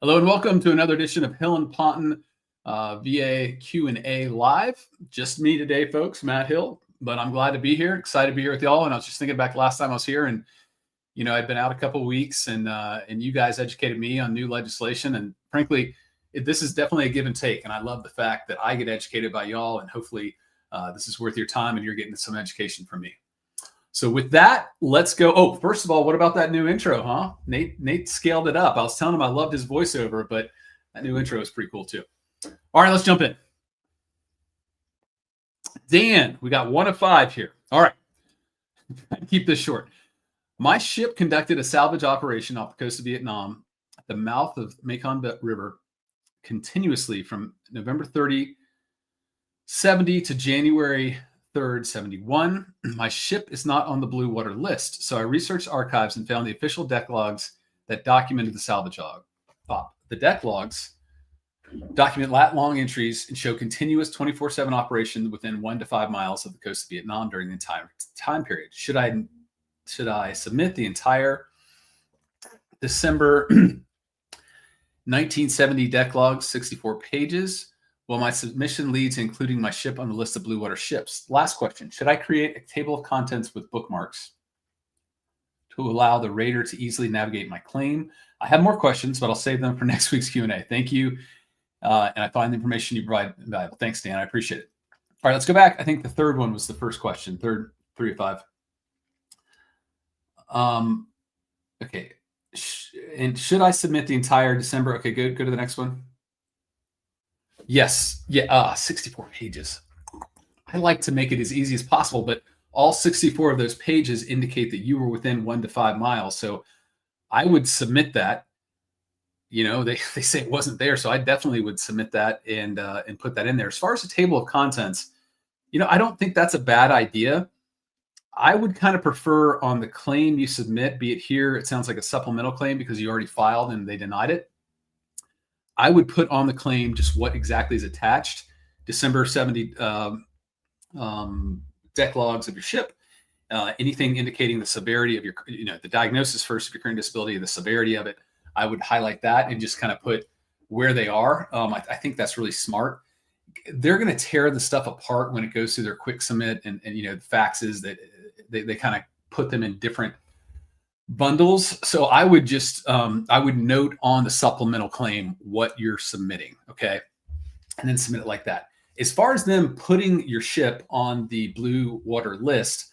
Hello and welcome to another edition of Hill and Ponton VA Q&A Live. Just me today, folks, Matt Hill, but I'm glad to be here, excited to be here with y'all. And I was just thinking back last time I was here and, I'd been out a couple of weeks and you guys educated me on new legislation. And frankly, this is definitely a give and take. And I love the fact that I get educated by y'all and hopefully this is worth your time and you're getting some education from me. So with that, let's go. Oh, first of all, what about that new intro, huh? Nate scaled it up. I was telling him I loved his voiceover, but that new intro is pretty cool too. All right, let's jump in. Dan, we got 1 of 5 here. All right, keep this short. My ship conducted a salvage operation off the coast of Vietnam at the mouth of Mekong River continuously from November 30, 70 to January 3rd, 71. My ship is not on the blue water list, so I researched archives and found the official deck logs that documented the salvage log. The deck logs document lat-long entries and show continuous 24/7 operation within 1 to 5 miles of the coast of Vietnam during the entire time period. Should I submit the entire December 1970 deck logs, 64 pages? Well, my submission leads including my ship on the list of blue water ships. Last question. Should I create a table of contents with bookmarks to allow the rater to easily navigate my claim? I have more questions, but I'll save them for next week's Q&A. Thank you. And I find the information you provide valuable. Thanks, Dan. I appreciate it. All right, let's go back. I think the third one was the first question. 3 of 5. Okay. And should I submit the entire December? Okay, good. Go to the next one. Yes. Yeah. 64 pages. I like to make it as easy as possible, but all 64 of those pages indicate that you were within 1 to 5 miles. So I would submit that. They say it wasn't there, so I definitely would submit that and put that in there. As far as the table of contents, I don't think that's a bad idea. I would kind of prefer on the claim you submit, be it here, it sounds like a supplemental claim because you already filed and they denied it. I would put on the claim just what exactly is attached. December 70 deck logs of your ship, anything indicating the severity of your, the diagnosis first of your current disability, the severity of it. I would highlight that and just kind of put where they are. I think that's really smart. They're going to tear the stuff apart when it goes through their quick submit and the faxes that they kind of put them in different bundles. So I would just, I would note on the supplemental claim what you're submitting. Okay. And then submit it like that. As far as them putting your ship on the blue water list,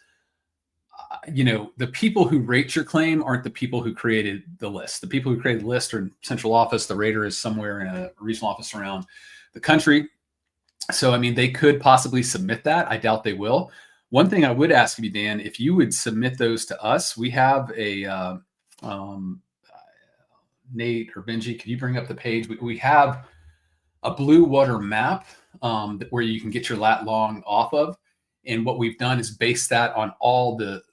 the people who rate your claim aren't the people who created the list. The people who created the list are in central office. The rater is somewhere in a regional office around the country. So, they could possibly submit that. I doubt they will. One thing I would ask you, Dan, if you would submit those to us, we have a, Nate or Benji, could you bring up the page? We have a blue water map where you can get your lat long off of. And what we've done is base that on all the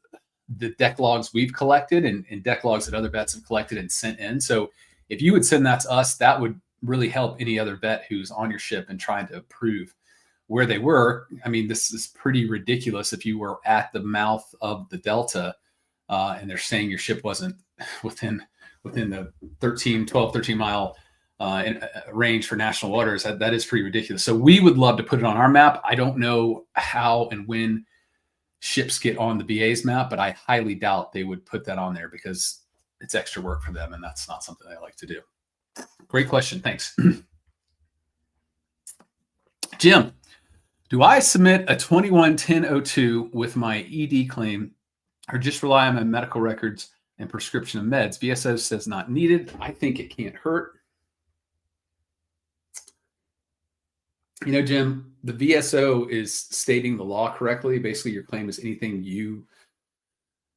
deck logs we've collected and deck logs that other vets have collected and sent in. So if you would send that to us, that would really help any other vet who's on your ship and trying to prove where they were. This is pretty ridiculous if you were at the mouth of the Delta and they're saying your ship wasn't within the 12, 13 mile range for national waters. That is pretty ridiculous. So we would love to put it on our map. I don't know how and when ships get on the VA's map, but I highly doubt they would put that on there because it's extra work for them. And that's not something I like to do. Great question. Thanks. Jim, do I submit a 21-1002 with my ED claim or just rely on my medical records and prescription of meds? VSO says not needed. I think it can't hurt. Jim, the VSO is stating the law correctly. Basically, your claim is anything you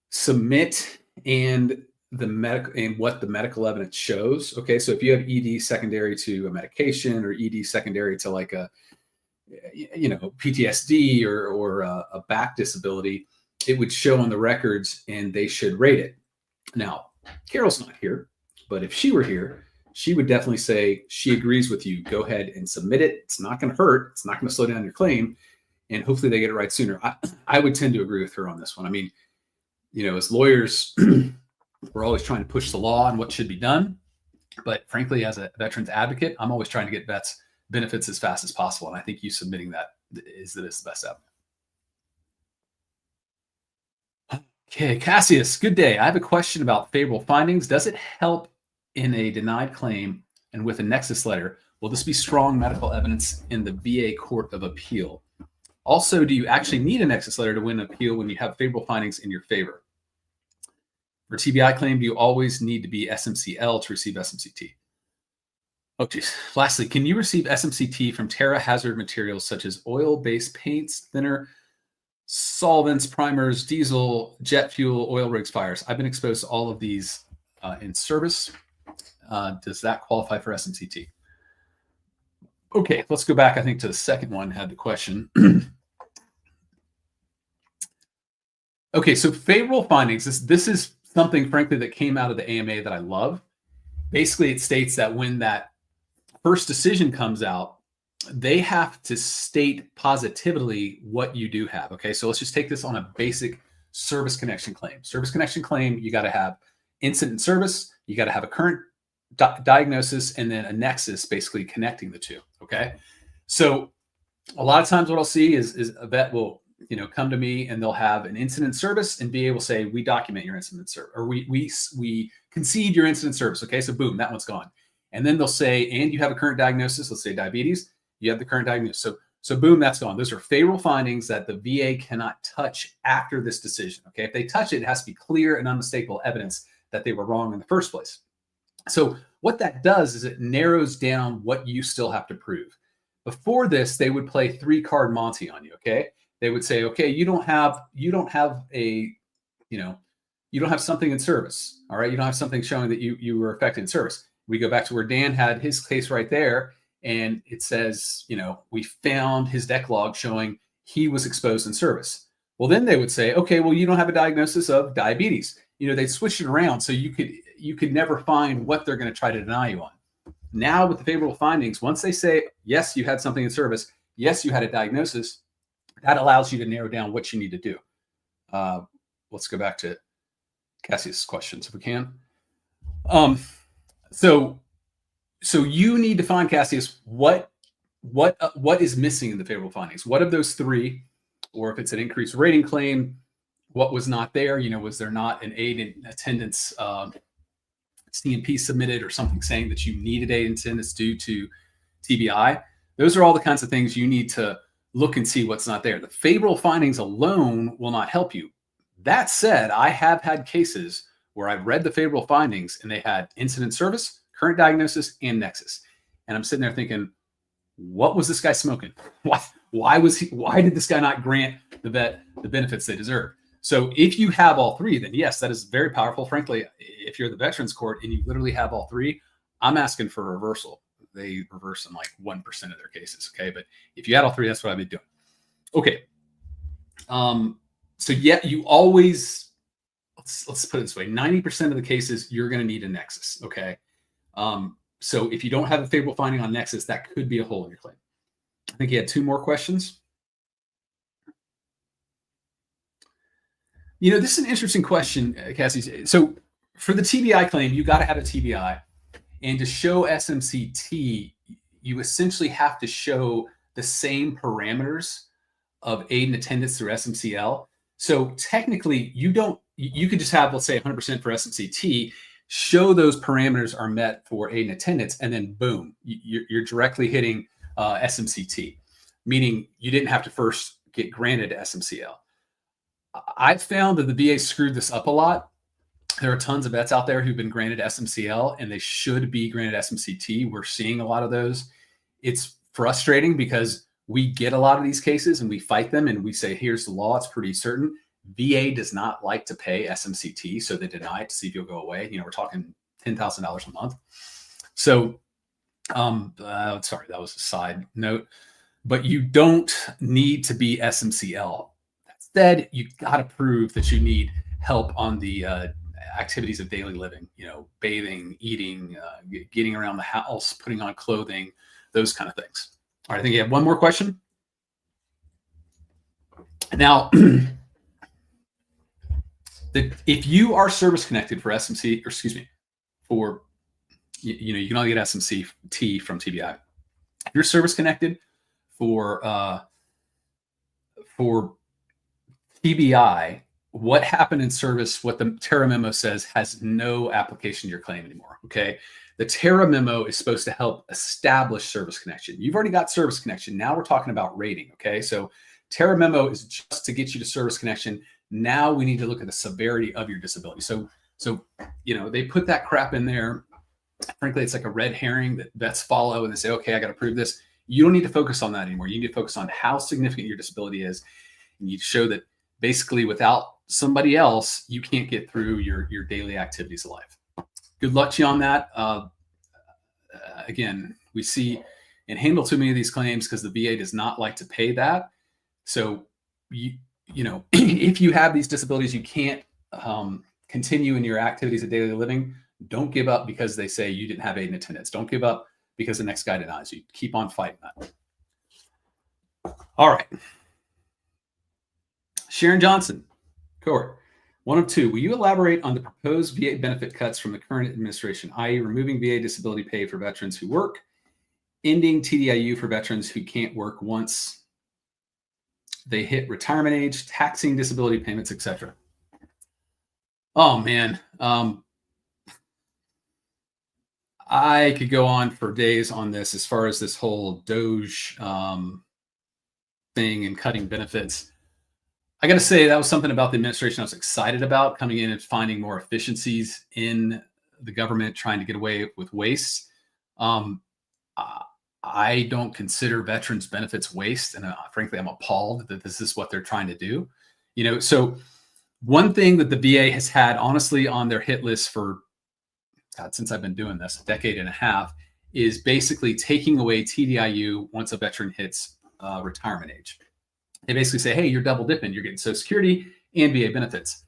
submit and what the medical evidence shows. Okay, so if you have ED secondary to a medication or ED secondary to like a PTSD or a back disability, it would show on the records and they should rate it. Now, Carol's not here, but if she were here, she would definitely say she agrees with you. Go ahead and submit it. It's not going to hurt. It's not going to slow down your claim. And hopefully they get it right sooner. I would tend to agree with her on this one. As lawyers, we're always trying to push the law on what should be done. But frankly, as a veterans advocate, I'm always trying to get vets benefits as fast as possible. And I think you submitting that is the best avenue. Okay, Cassius, good day. I have a question about favorable findings. Does it help in a denied claim and with a nexus letter? Will this be strong medical evidence in the VA Court of Appeal? Also, do you actually need a nexus letter to win an appeal when you have favorable findings in your favor? For TBI claim, do you always need to be SMCL to receive SMCT? Oh, geez. Lastly, can you receive SMCT from Terra hazard materials such as oil-based paints, thinner, solvents, primers, diesel, jet fuel, oil rigs, fires? I've been exposed to all of these in service. Does that qualify for SMCT? Okay, let's go back, I think, to the second one, had the question. Okay, so favorable findings. This is something, frankly, that came out of the AMA that I love. Basically, it states that when that first decision comes out, they have to state positively what you do have. Okay, so let's just take this on a basic service connection claim. Service connection claim, you got to have incident service, you got to have a current diagnosis, and then a nexus basically connecting the two. Okay, so a lot of times what I'll see is a vet will come to me and they'll have an incident service and be able to say, we document your incident service, or we concede your incident service. Okay, so boom, that one's gone. And then they'll say, and you have a current diagnosis, let's say diabetes, you have the current diagnosis. So boom, that's gone. Those are favorable findings that the VA cannot touch after this decision. Okay, if they touch it, it has to be clear and unmistakable evidence that they were wrong in the first place. So what that does is it narrows down what you still have to prove. Before this, they would play 3-card Monty on you. Okay, they would say, okay, you don't have something in service. All right, you don't have something showing that you were affected in service. We go back to where Dan had his case right there, and it says, we found his deck log showing he was exposed in service. Well, then they would say, okay, well, you don't have a diagnosis of diabetes. They'd switch it around so you could never find what they're going to try to deny you on. Now with the favorable findings, once they say, yes, you had something in service, yes, you had a diagnosis, that allows you to narrow down what you need to do. Let's go back to Cassius' questions if we can. So you need to find, Cassius, what is missing in the favorable findings? What of those three, or if it's an increased rating claim, what was not there? Was there not an aid in attendance CMP submitted or something saying that you needed aid in attendance due to TBI? Those are all the kinds of things you need to look and see what's not there. The favorable findings alone will not help you. That said, I have had cases where I've read the favorable findings and they had incident service, current diagnosis, and nexus. And I'm sitting there thinking, what was this guy smoking? Why did this guy not grant the vet the benefits they deserve? So if you have all three, then yes, that is very powerful. Frankly, if you're the Veterans Court and you literally have all three, I'm asking for a reversal. They reverse in like 1% of their cases. Okay. But if you had all three, that's what I've been doing. Okay. So yeah, you always, let's put it this way, 90% of the cases, you're going to need a nexus. Okay. So if you don't have a favorable finding on nexus, that could be a hole in your claim. I think you had 2 more questions. This is an interesting question, Cassie. So for the TBI claim, you got to have a TBI. And to show SMCT, you essentially have to show the same parameters of aid and attendance through SMCL. So technically, you could just have, let's say, 100% for SMCT, show those parameters are met for aid and attendance, and then boom, you're directly hitting SMCT, meaning you didn't have to first get granted SMCL. I've found that the VA screwed this up a lot. There are tons of vets out there who've been granted SMCL and they should be granted SMCT. We're seeing a lot of those. It's frustrating because we get a lot of these cases and we fight them and we say, here's the law. It's pretty certain. VA does not like to pay SMCT, so they deny it to see if you'll go away. We're talking $10,000 a month. So, sorry, that was a side note, but you don't need to be SMCL. Instead, you got to prove that you need help on the activities of daily living, bathing, eating, getting around the house, putting on clothing, those kind of things. All right, I think you have one more question. Now, if you are service connected for for you can only get SMCT from TBI. If you're service connected for TBI, what happened in service, what the Terra memo says, has no application to your claim anymore. Okay. The Terra memo is supposed to help establish service connection. You've already got service connection. Now we're talking about rating. Okay. So Terra memo is just to get you to service connection. Now we need to look at the severity of your disability. So they put that crap in there. Frankly, it's like a red herring that vets follow and they say, okay, I got to prove this. You don't need to focus on that anymore. You need to focus on how significant your disability is. And you show that basically without somebody else, you can't get through your daily activities of life. Good luck to you on that. Again, we see and handle too many of these claims because the VA does not like to pay that. So, if you have these disabilities, you can't continue in your activities of daily living. Don't give up because they say you didn't have aid and attendance. Don't give up because the next guy denies you. Keep on fighting that. All right. Sharon Johnson, cohort 1 of 2. Will you elaborate on the proposed VA benefit cuts from the current administration, i.e. removing VA disability pay for veterans who work, ending TDIU for veterans who can't work once they hit retirement age, taxing disability payments, etc.? Oh, man. I could go on for days on this as far as this whole Doge thing and cutting benefits. I got to say that was something about the administration I was excited about, coming in and finding more efficiencies in the government, trying to get away with waste. I don't consider veterans benefits waste. And frankly, I'm appalled that this is what they're trying to do. So one thing that the VA has had honestly on their hit list for, God, since I've been doing this, a decade and a half, is basically taking away TDIU once a veteran hits retirement age. They basically say, hey, you're double dipping. You're getting Social Security and VA benefits.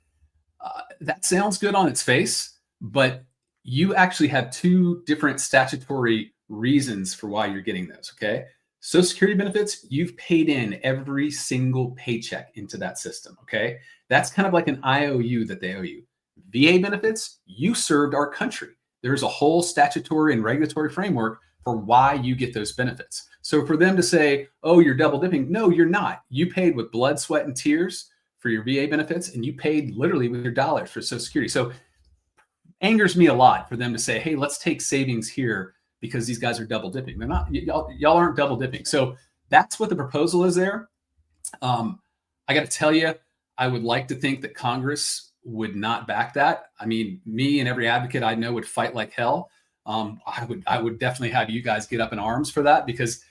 That sounds good on its face, but you actually have 2 different statutory reasons for why you're getting those, okay? Social Security benefits, you've paid in every single paycheck into that system, okay? That's kind of like an IOU that they owe you. VA benefits, you served our country. There's a whole statutory and regulatory framework for why you get those benefits. So for them to say, oh, you're double dipping, no, you're not. You paid with blood, sweat, and tears for your VA benefits, and you paid literally with your dollars for Social Security. So angers me a lot for them to say, hey, let's take savings here because these guys are double dipping. They're not. Y'all aren't double dipping. So that's what the proposal is there. I got to tell you, I would like to think that Congress would not back that. I mean, me and every advocate I know would fight like hell. I would definitely have you guys get up in arms for that, because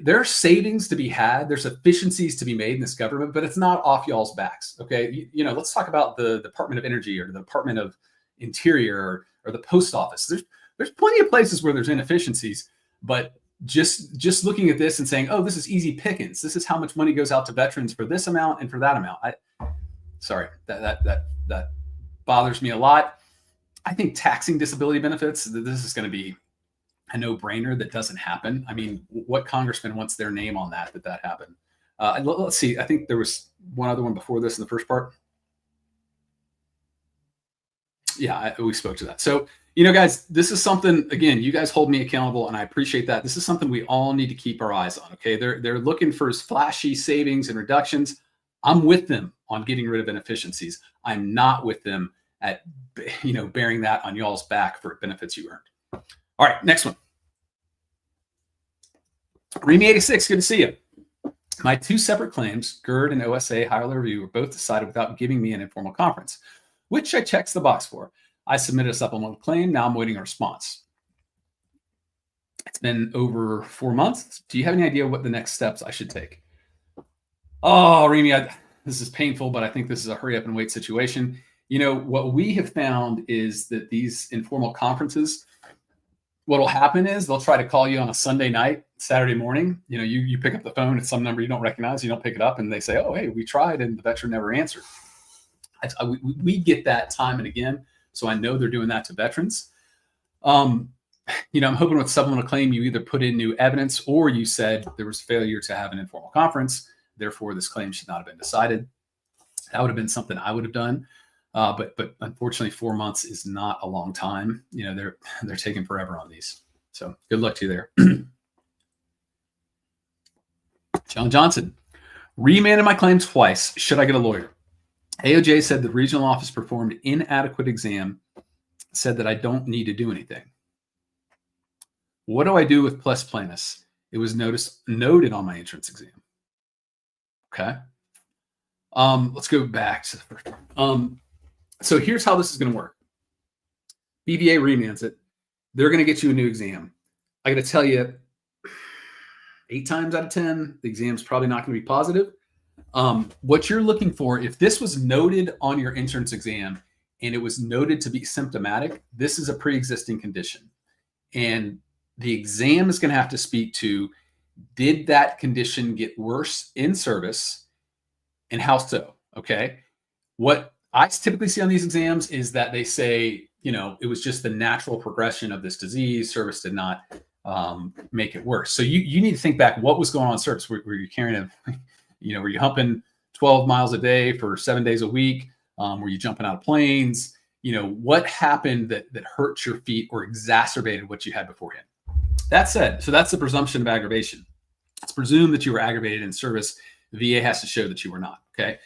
there's savings to be had. There's efficiencies to be made in this government, but it's not off y'all's backs. Okay. Let's talk about the Department of Energy or the Department of Interior or the post office. There's plenty of places where there's inefficiencies, but just looking at this and saying, oh, this is easy pickings. This is how much money goes out to veterans for this amount and for that amount. Sorry, that bothers me a lot. I think taxing disability benefits, this is going to be a no-brainer. That doesn't happen. I mean, what congressman wants their name on that happened? Let's see. I think there was one other one before this in the first part. Yeah, we spoke to that. So, guys, this is something, again, you guys hold me accountable, and I appreciate that. This is something we all need to keep our eyes on, okay? They're looking for flashy savings and reductions. I'm with them on getting rid of inefficiencies. I'm not with them at, bearing that on y'all's back for benefits you earned. All right, next one. Remy 86, good to see you. My 2 separate claims, GERD and OSA higher level review, were both decided without giving me an informal conference, which I checked the box for. I submitted a supplemental claim. Now I'm waiting a response. It's been over 4 months. Do you have any idea what the next steps I should take? Oh, Remy, this is painful, but I think this is a hurry up and wait situation. What we have found is that these informal conferences, what will happen is they'll try to call you on a Sunday night, Saturday morning. You pick up the phone, it's some number you don't recognize, you don't pick it up, and they say, oh, hey, we tried, and the veteran never answered. We get that time and again, so I know they're doing that to veterans. I'm hoping with supplemental claim, you either put in new evidence or you said there was failure to have an informal conference, therefore this claim should not have been decided. That would have been something I would have done. But unfortunately, 4 months is not a long time. They're taking forever on these. So good luck to you there. John Johnson, remanded my claim twice. Should I get a lawyer? AOJ said the regional office performed inadequate exam, said that I don't need to do anything. What do I do with plus planus? It was noted on my entrance exam. Okay. Let's go back to the first one. So here's how this is going to work. BVA remands it. They're going to get you a new exam. I got to tell you, 8 times out of 10, the exam's probably not going to be positive. What you're looking for, if this was noted on your entrance exam and it was noted to be symptomatic, this is a pre-existing condition. And the exam is going to have to speak to, did that condition get worse in service and how so? Okay. What I typically see on these exams is that they say, it was just the natural progression of this disease. Service did not make it worse. So you need to think back, what was going on in service? Were you carrying were you humping 12 miles a day for 7 days a week? Were you jumping out of planes? What happened that hurt your feet or exacerbated what you had beforehand? That said, so that's the presumption of aggravation. It's presumed that you were aggravated in service. The VA has to show that you were not. Okay.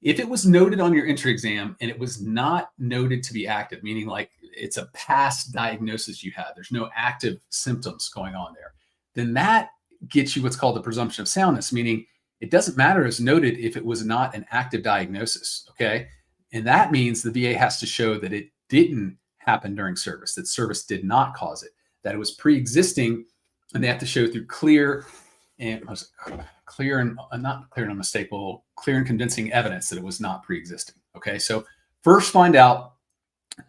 If it was noted on your entry exam and it was not noted to be active, meaning like it's a past diagnosis you had, there's no active symptoms going on there, then that gets you what's called the presumption of soundness, meaning it doesn't matter as noted if it was not an active diagnosis. Okay. And that means the VA has to show that it didn't happen during service, that service did not cause it, that it was pre-existing, and they have to show through clear and convincing evidence that it was not pre-existing. Okay, so first find out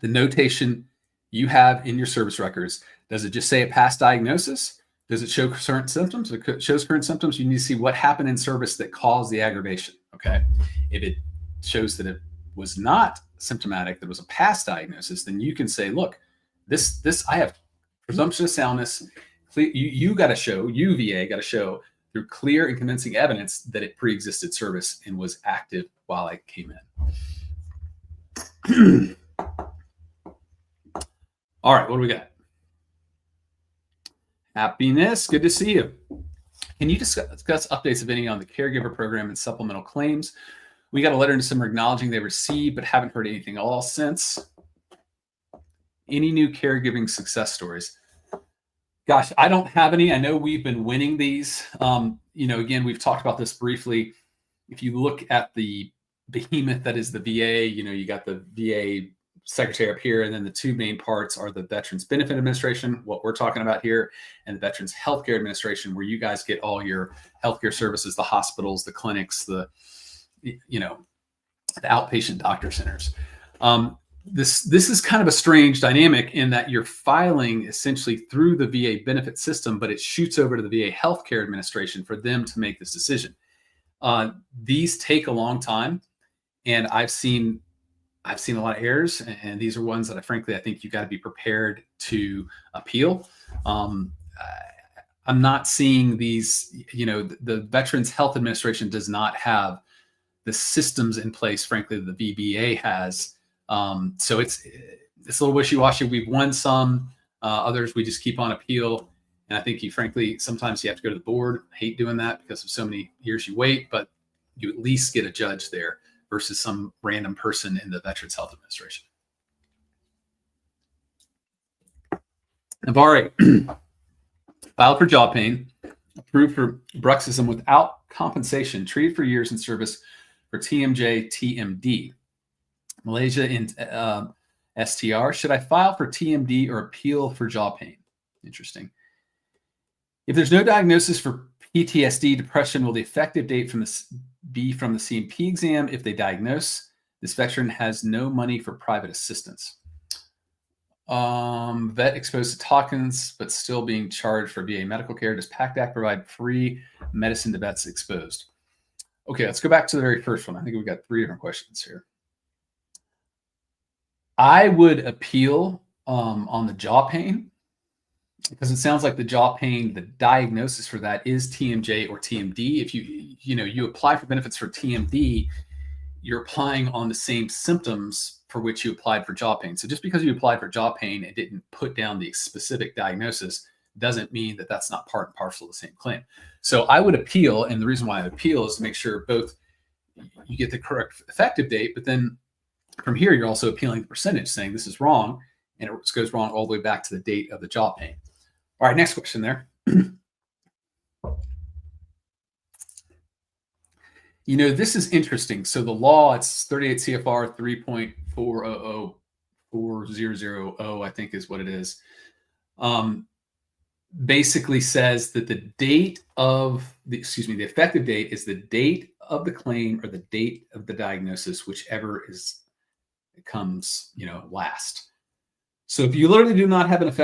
the notation you have in your service records. Does it just say a past diagnosis? Does it show current symptoms? If it shows current symptoms, you need to see what happened in service that caused the aggravation. Okay, if it shows that it was not symptomatic, that was a past diagnosis, then you can say, look, this I have presumption of soundness. You got to show, VA got to show through clear and convincing evidence that it pre-existed service and was active while I came in. All right, what do we got? Happiness, good to see you. Can you discuss updates, of any, on the caregiver program and supplemental claims? We got a letter in December acknowledging they received, but haven't heard anything all since. Any new caregiving success stories? Gosh, I don't have any. I know we've been winning these. Again, we've talked about this briefly. If you look at the behemoth that is the VA, you got the VA secretary up here, and then the two main parts are the Veterans Benefit Administration, what we're talking about here, and the Veterans Healthcare Administration, where you guys get all your healthcare services, the hospitals, the clinics, the outpatient doctor centers. This is kind of a strange dynamic in that you're filing essentially through the VA benefit system, but it shoots over to the VA Healthcare Administration for them to make this decision. These take a long time, and I've seen a lot of errors, and these are ones that I think you got to be prepared to appeal. I'm not seeing these, the Veterans Health Administration does not have the systems in place, frankly, that the VBA has. So it's a little wishy-washy. We've won some, others we just keep on appeal. And I think sometimes you have to go to the board. I hate doing that because of so many years you wait, but you at least get a judge there versus some random person in the Veterans Health Administration. Navarre, filed for jaw pain, approved for bruxism without compensation, treated for years in service for TMJ, TMD. Malaysia in STR. Should I file for TMD or appeal for jaw pain? Interesting. If there's no diagnosis for PTSD, depression, will the effective date be from the CMP exam if they diagnose? This veteran has no money for private assistance. Vet exposed to toxins, but still being charged for VA medical care. Does PACT Act provide free medicine to vets exposed? Okay, let's go back to the very first one. I think we've got 3 different questions here. I would appeal on the jaw pain, because it sounds like the jaw pain, the diagnosis for that is TMJ or TMD. If you apply for benefits for TMD, you're applying on the same symptoms for which you applied for jaw pain. So just because you applied for jaw pain and didn't put down the specific diagnosis doesn't mean that that's not part and parcel of the same claim. So I would appeal, and the reason why I appeal is to make sure both you get the correct effective date, but then from here, you're also appealing the percentage, saying this is wrong, and it goes wrong all the way back to the date of the jaw pain. All right, next question there. You know, this is interesting. So the law, it's 38 CFR 3.4004000, I think is what it is. Basically says that the effective date is the date of the claim or the date of the diagnosis, whichever comes, last. So if you literally do not have if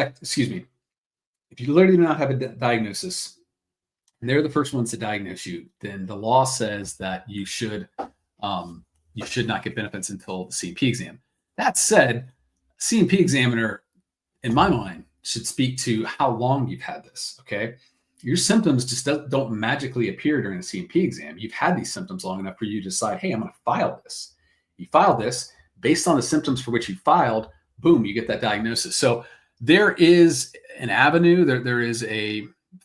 you literally do not have a diagnosis, and they're the first ones to diagnose you, then the law says that you should not get benefits until the C&P exam. That said, C&P examiner, in my mind, should speak to how long you've had this. Okay, your symptoms just don't magically appear during the C&P exam. You've had these symptoms long enough for you to decide, hey, I'm going to file this. You filed this based on the symptoms for which you filed. Boom, you get that diagnosis. So there is an avenue. There is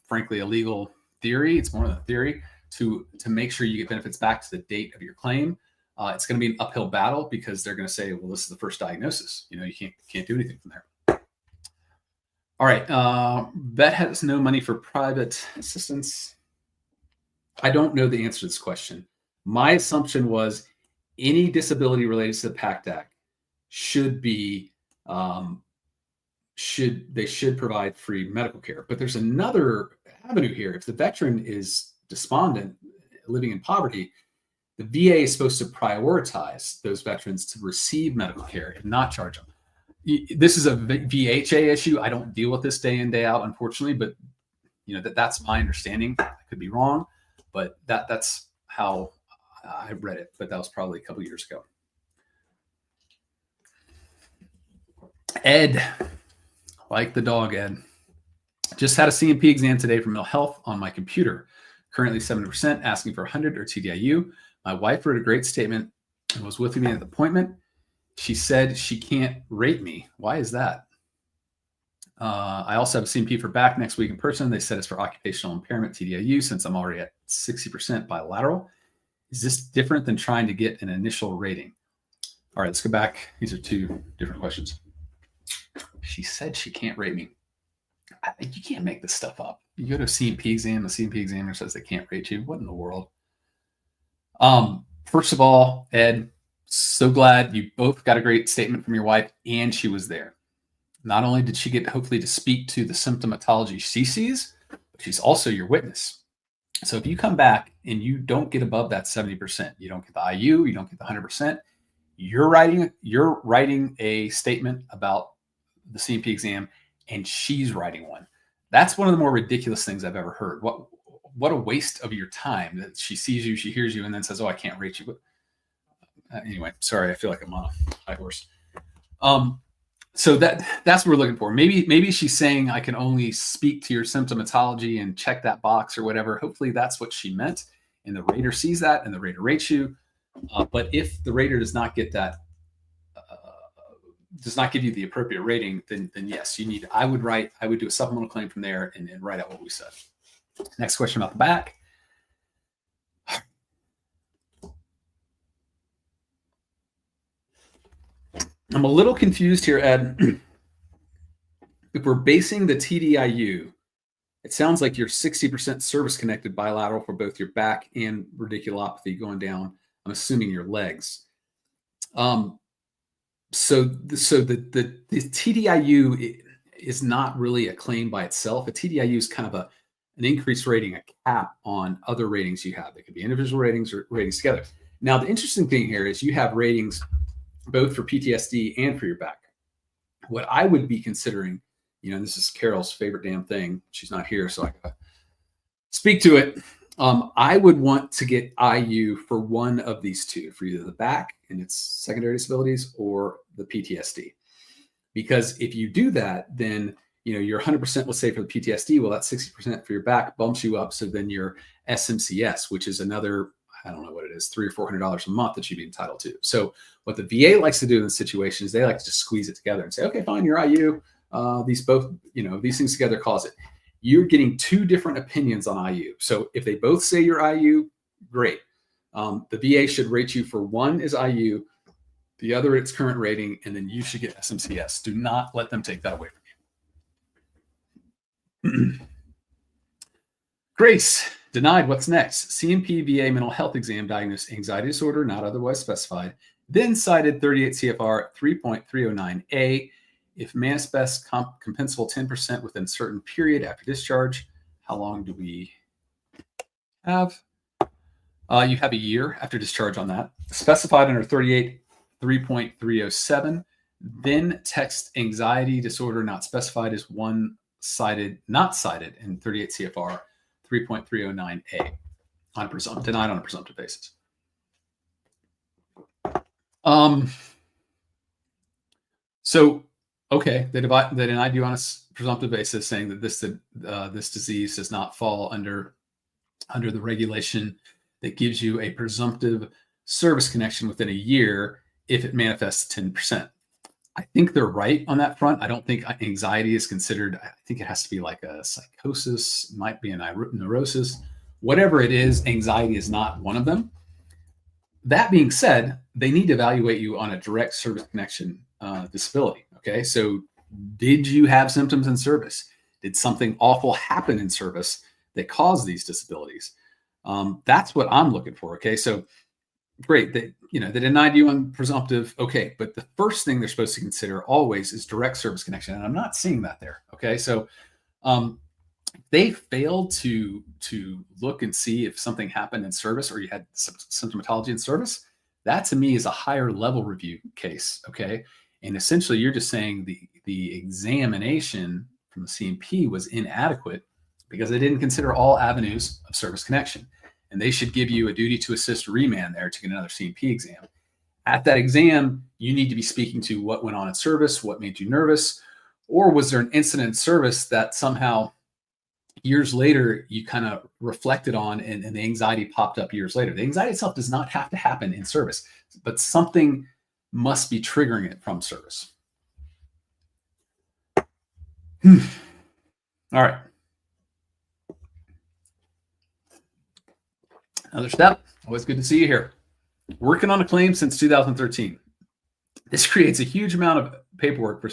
frankly a legal theory. It's more than a theory to make sure you get benefits back to the date of your claim. It's going to be an uphill battle because they're going to say, well, this is the first diagnosis. You can't do anything from there. All right. Vet has no money for private assistance. I don't know the answer to this question. My assumption was any disability related to the PACT Act should provide free medical care. But there's another avenue here. If the veteran is despondent, living in poverty, the VA is supposed to prioritize those veterans to receive medical care and not charge them. This is a VHA issue. I don't deal with this day in, day out, unfortunately, but that's my understanding. I could be wrong, but that's how I read it. But that was probably a couple years ago. Ed, like the dog, Ed. Just had a C&P exam today for mental health on my computer. Currently 70%, asking for 100 or TDIU. My wife wrote a great statement and was with me at the appointment. She said she can't rate me. Why is that? I also have a C&P for back next week in person. They said it's for occupational impairment, TDIU, since I'm already at 60% bilateral. Is this different than trying to get an initial rating? All right, let's go back. These are two different questions. She said she can't rate me. You can't make this stuff up. You go to a C&P exam, the C&P examiner says they can't rate you. What in the world? First of all, Ed, so glad you both got a great statement from your wife and she was there. Not only did she get hopefully to speak to the symptomatology she sees, but she's also your witness. So if you come back and you don't get above that 70%, you don't get the IU, you don't get the 100%, you're writing a statement about the C&P exam and she's writing one. That's one of the more ridiculous things I've ever heard. What a waste of your time that she sees you, she hears you, and then says, oh, I can't rate you. Anyway, sorry, I feel like I'm on a high horse. So that's what we're looking for. Maybe she's saying I can only speak to your symptomatology and check that box or whatever. Hopefully that's what she meant, and the rater sees that, and the rater rates you. But if the rater does not get that, does not give you the appropriate rating, then yes, you need. I would do a supplemental claim from there and write out what we said. Next question about the back. I'm a little confused here, Ed. If we're basing the TDIU, it sounds like you're 60% service-connected bilateral for both your back and radiculopathy going down, I'm assuming your legs. So the TDIU is not really a claim by itself. A TDIU is kind of an increased rating, a cap on other ratings you have. They could be individual ratings or ratings together. Now, the interesting thing here is you have ratings both for PTSD and for your back. What I would be considering, this is Carol's favorite damn thing. She's not here, so I gotta speak to it. I would want to get IU for one of these two, for either the back and its secondary disabilities or the PTSD. Because if you do that, then you're 100%, let's say, for the PTSD. Well, that 60% for your back bumps you up. So then your SMCS, which is another, I don't know what it is, $300 or $400 a month that you'd be entitled to. So what the VA likes to do in this situation is they like to just squeeze it together and say, okay, fine, you're IU. These both, these things together cause it. You're getting two different opinions on IU. So if they both say you're IU, great. The VA should rate you for one is IU, the other its current rating, and then you should get SMCS. Do not let them take that away from you. Grace, denied. What's next? CMP VA mental health exam diagnosed anxiety disorder, not otherwise specified. Then cited 38 CFR 3.309A. If manifest compensable 10% within a certain period after discharge, how long do we have? You have a year after discharge on that. Specified under 38 3.307. Then text anxiety disorder not specified is one cited, not cited in 38 CFR 3.309A on denied on a presumptive basis. So, okay, they denied you on a presumptive basis, saying that this disease does not fall under the regulation that gives you a presumptive service connection within a year if it manifests 10%. I think they're right on that front. I don't think anxiety is considered. I think it has to be like a psychosis, might be a neurosis, whatever it is. Anxiety is not one of them. That being said, they need to evaluate you on a direct service connection disability. Okay, so did you have symptoms in service? Did something awful happen in service that caused these disabilities? That's what I'm looking for. Okay, so great. They denied you on presumptive. Okay, but the first thing they're supposed to consider always is direct service connection, and I'm not seeing that there. Okay, so they failed to look and see if something happened in service or you had symptomatology in service. That to me is a higher level review case. Okay, and essentially you're just saying the examination from the CMP was inadequate because they didn't consider all avenues of service connection. And they should give you a duty to assist remand there to get another CMP exam. At that exam, you need to be speaking to what went on in service, what made you nervous, or was there an incident in service that somehow years later you kind of reflected on and the anxiety popped up years later. The anxiety itself does not have to happen in service, but something must be triggering it from service. All right. Another step. Always good to see you here. Working on a claim since 2013. This creates a huge amount of paperwork for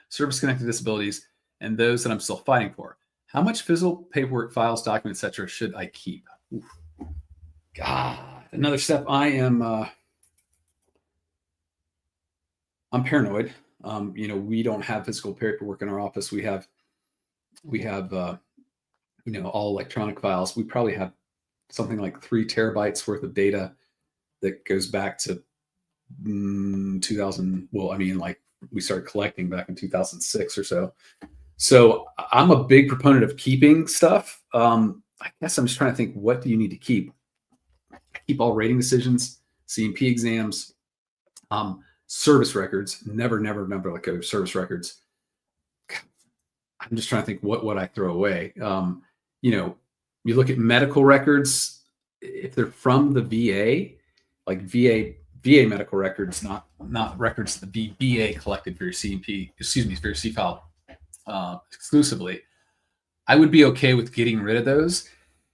service-connected disabilities and those that I'm still fighting for. How much physical paperwork, files, documents, etc. should I keep? Oof. God, another step. I'm paranoid. We don't have physical paperwork in our office. We have all electronic files. We probably have something like 3 terabytes worth of data that goes back to 2000. Well, we started collecting back in 2006 or so. So I'm a big proponent of keeping stuff. I guess I'm just trying to think, what do you need to keep? Keep all rating decisions, CMP exams, service records. Never let go of service records. I'm just trying to think what I throw away. You look at medical records, if they're from the VA, like VA medical records, not records the VA collected for your CMP, for your C-file exclusively, I would be okay with getting rid of those,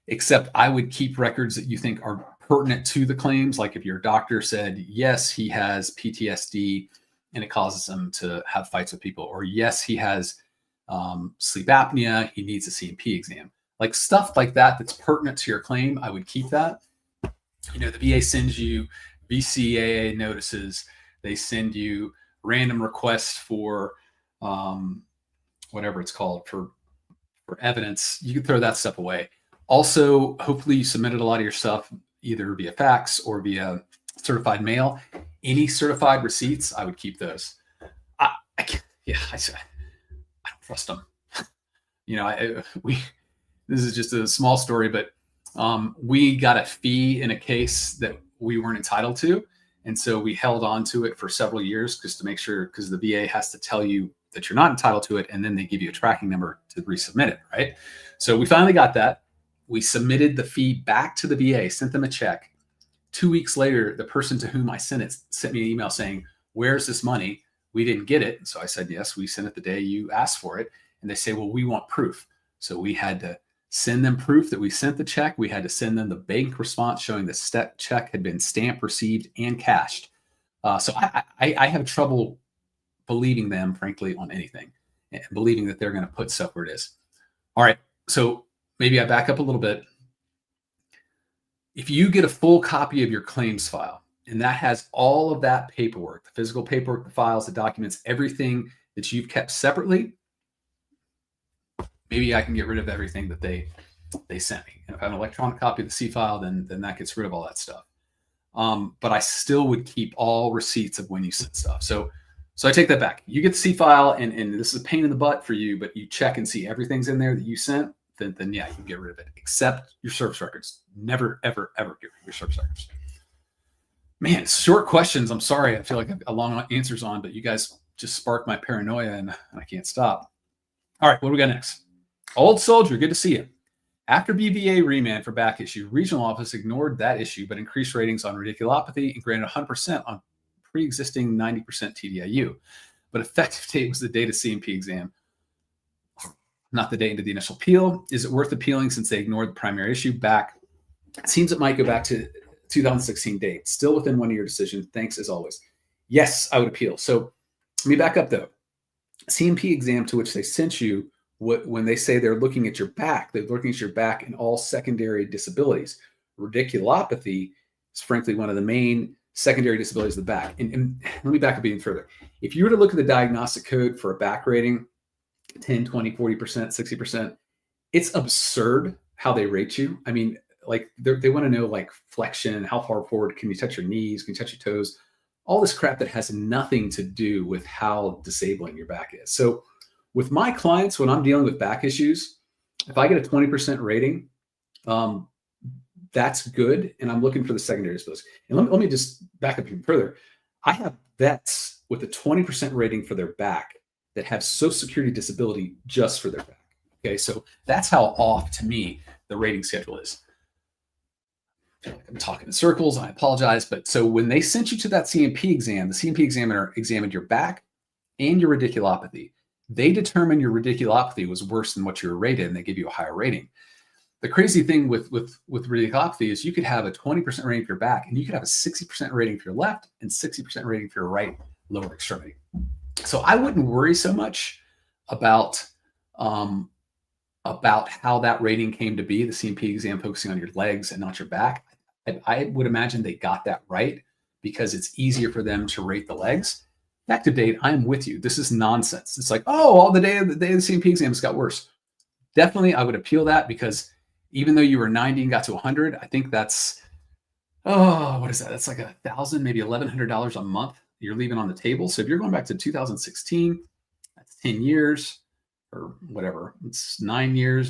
except I would keep records that you think are pertinent to the claims. Like if your doctor said, yes, he has PTSD and it causes him to have fights with people, or yes, he has sleep apnea, he needs a CMP exam. Like stuff like that that's pertinent to your claim, I would keep that. The VA sends you VCAA notices. They send you random requests for whatever it's called for evidence. You can throw that stuff away. Also, hopefully you submitted a lot of your stuff either via fax or via certified mail. Any certified receipts, I would keep those. I don't trust them. This is just a small story, but we got a fee in a case that we weren't entitled to. And so we held on to it for several years just to make sure, because the VA has to tell you that you're not entitled to it. And then they give you a tracking number to resubmit it, right? So we finally got that. We submitted the fee back to the VA, sent them a check. 2 weeks later, the person to whom I sent it sent me an email saying, "Where's this money? We didn't get it." So I said, "Yes, we sent it the day you asked for it." And they say, "Well, we want proof." So we had to send them proof that we sent the check. We had to send them the bank response showing the check had been stamped, received, and cashed. So I have trouble believing them, frankly, on anything, and believing that they're going to put stuff where it is. All right. So maybe I back up a little bit. If you get a full copy of your claims file, and that has all of that paperwork, the physical paperwork, the files, the documents, everything that you've kept separately, maybe I can get rid of everything that they sent me. And if I have an electronic copy of the C file, then that gets rid of all that stuff. But I still would keep all receipts of when you sent stuff. So I take that back. You get the C file, and this is a pain in the butt for you, but you check and see everything's in there that you sent, then yeah, you can get rid of it, except your service records. Never, ever, ever get rid of your service records. Man, short questions. I'm sorry. I feel like I have a long answers on, but you guys just sparked my paranoia, and I can't stop. All right, what do we got next? Old soldier, good to see you. After BVA remand for back issue, regional office ignored that issue, but increased ratings on radiculopathy and granted 100% on pre-existing 90% TDIU. But effective date was the date of CMP exam, not the date into the initial appeal. Is it worth appealing since they ignored the primary issue back? It seems it might go back to 2016 date. Still within 1 year decision. Thanks as always. Yes, I would appeal. So let me back up though. CMP exam to which they sent you, when they say they're looking at your back, they're looking at your back in all secondary disabilities. Radiculopathy is frankly one of the main secondary disabilities of the back. And let me back up even further. If you were to look at the diagnostic code for a back rating, 10, 20, 40%, 60%, it's absurd how they rate you. I mean, like they want to know like flexion, how far forward can you touch your knees, can you touch your toes, all this crap that has nothing to do with how disabling your back is. So with my clients, when I'm dealing with back issues, if I get a 20% rating, that's good. And I'm looking for the secondary disabilities. And let me just back up even further. I have vets with a 20% rating for their back that have Social Security disability just for their back. Okay, so that's how off to me the rating schedule is. I feel like I'm talking in circles. I apologize. But so when they sent you to that CMP exam, the CMP examiner examined your back and your radiculopathy. They determined your radiculopathy was worse than what you were rated, and they give you a higher rating. The crazy thing with radiculopathy is you could have a 20% rating for your back, and you could have a 60% rating for your left and 60% rating for your right lower extremity. So I wouldn't worry so much about how that rating came to be, the CMP exam focusing on your legs and not your back. I would imagine they got that right because it's easier for them to rate the legs. Effective date, I'm with you. This is nonsense. It's like, oh, all the day of the CMP exam has got worse. Definitely, I would appeal that because even though you were 90 and got to 100, I think that's, what is that? That's like $1,000, maybe $1,100 a month you're leaving on the table. So if you're going back to 2016, that's 10 years or whatever. It's 9 years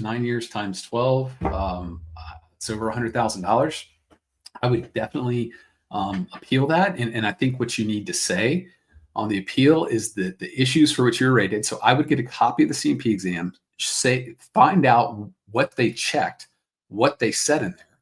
times 12. It's over $100,000. I would definitely appeal that. And I think what you need to say on the appeal is the issues for which you're rated. So I would get a copy of the CMP exam, find out what they checked, what they said in there.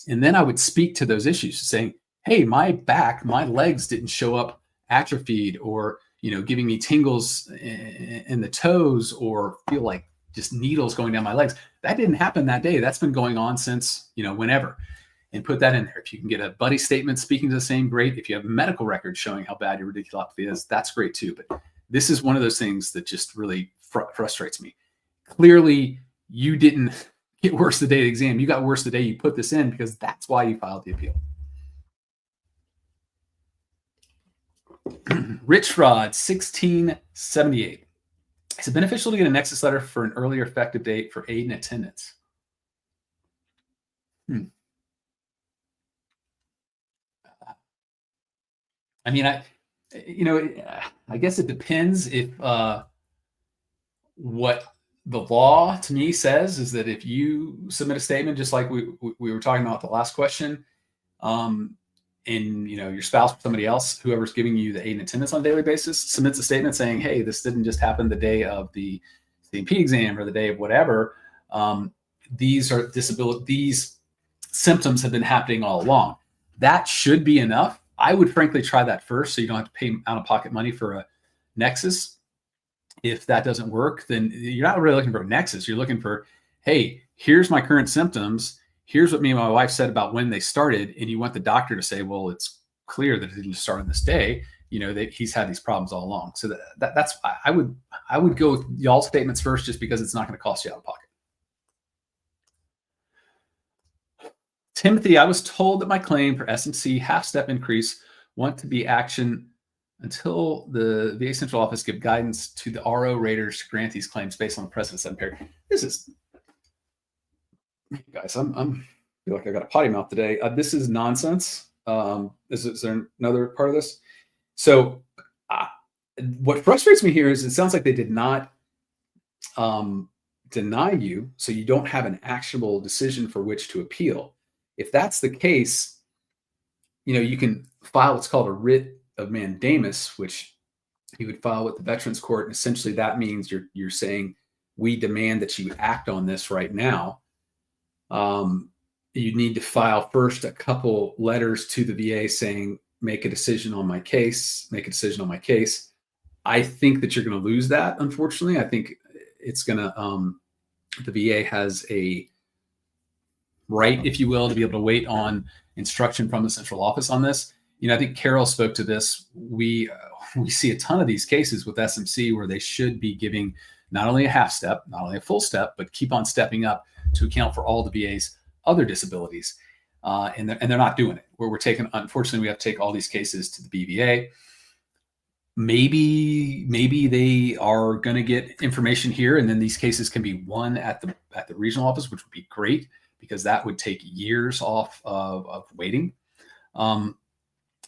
And then I would speak to those issues saying, hey, my back, my legs didn't show up atrophied or, giving me tingles in the toes or feel like just needles going down my legs. That didn't happen that day. That's been going on since, whenever. And put that in there. If you can get a buddy statement speaking to the same, great. If you have medical records showing how bad your radiculopathy is, that's great too. But this is one of those things that just really frustrates me. Clearly, you didn't get worse the day of the exam. You got worse the day you put this in because that's why you filed the appeal. Rich Fraud, 1678. Is it beneficial to get a nexus letter for an earlier effective date for aid and attendance? I mean, I guess it depends if what the law to me says is that if you submit a statement, just like we were talking about the last question, and your spouse or somebody else, whoever's giving you the aid and attendance on a daily basis, submits a statement saying, hey, this didn't just happen the day of the CMP exam or the day of whatever. These symptoms have been happening all along. That should be enough. I would frankly try that first so you don't have to pay out-of-pocket money for a Nexus. If that doesn't work, then you're not really looking for a Nexus. You're looking for, hey, here's my current symptoms. Here's what me and my wife said about when they started. And you want the doctor to say, well, it's clear that it didn't start on this day. That he's had these problems all along. So that's I would go with y'all's statements first, just because it's not going to cost you out of pocket. Timothy, I was told that my claim for S&C half-step increase want to be action until the VA central office give guidance to the RO raters to grant these claims based on the precedent set period. This is, guys, I feel like I got a potty mouth today. This is nonsense. Is there another part of this? So what frustrates me here is it sounds like they did not deny you, so you don't have an actionable decision for which to appeal. If that's the case, you can file what's called a writ of mandamus, which you would file with the Veterans Court. And essentially that means you're saying, we demand that you act on this right now. You need to file first a couple letters to the VA saying, make a decision on my case, I think that you're going to lose that. Unfortunately, I think it's going to, the VA has a right, if you will, to be able to wait on instruction from the central office on this. I think Carol spoke to this. We see a ton of these cases with SMC where they should be giving not only a half step, not only a full step, but keep on stepping up to account for all the VA's other disabilities. And they're not doing it. Where unfortunately, we have to take all these cases to the BVA. Maybe they are going to get information here, and then these cases can be won at the regional office, which would be great, because that would take years off of waiting.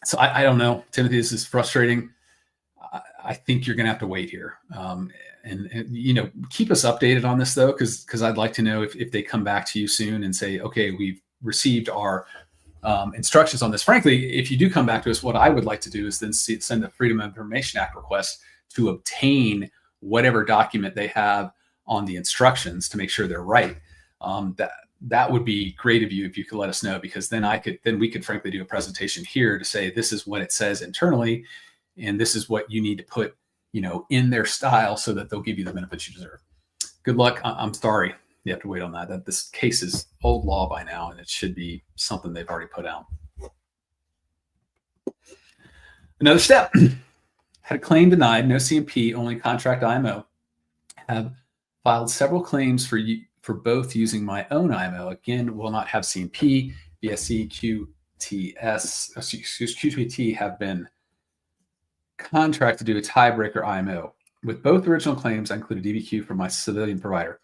So I don't know, Timothy, this is frustrating. I think you're going to have to wait here. And keep us updated on this, though, because I'd like to know if they come back to you soon and say, okay, we've received our instructions on this. Frankly, if you do come back to us, what I would like to do is then send a Freedom of Information Act request to obtain whatever document they have on the instructions to make sure they're right. That would be great of you if you could let us know, because then we could frankly do a presentation here to say, this is what it says internally, and this is what you need to put, in their style so that they'll give you the benefits you deserve. Good luck. I'm sorry you have to wait on that. This case is old law by now, and it should be something they've already put out. Another step. Had a claim denied, no CMP, only contract IMO. Have filed several claims for both using my own IMO. Again, will not have CMP. BSC, QTT have been contracted to do a tiebreaker IMO. With both original claims, I included DBQ from my civilian provider.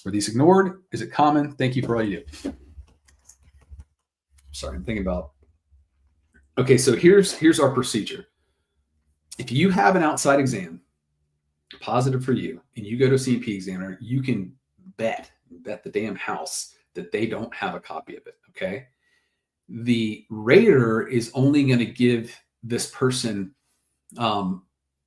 Were these ignored? Is it common? Thank you for all you do. Sorry, I'm thinking about. Okay, so here's our procedure. If you have an outside exam, positive for you, and you go to a CMP examiner, you can bet the damn house that they don't have a copy of it. Okay. The rater is only going to give this person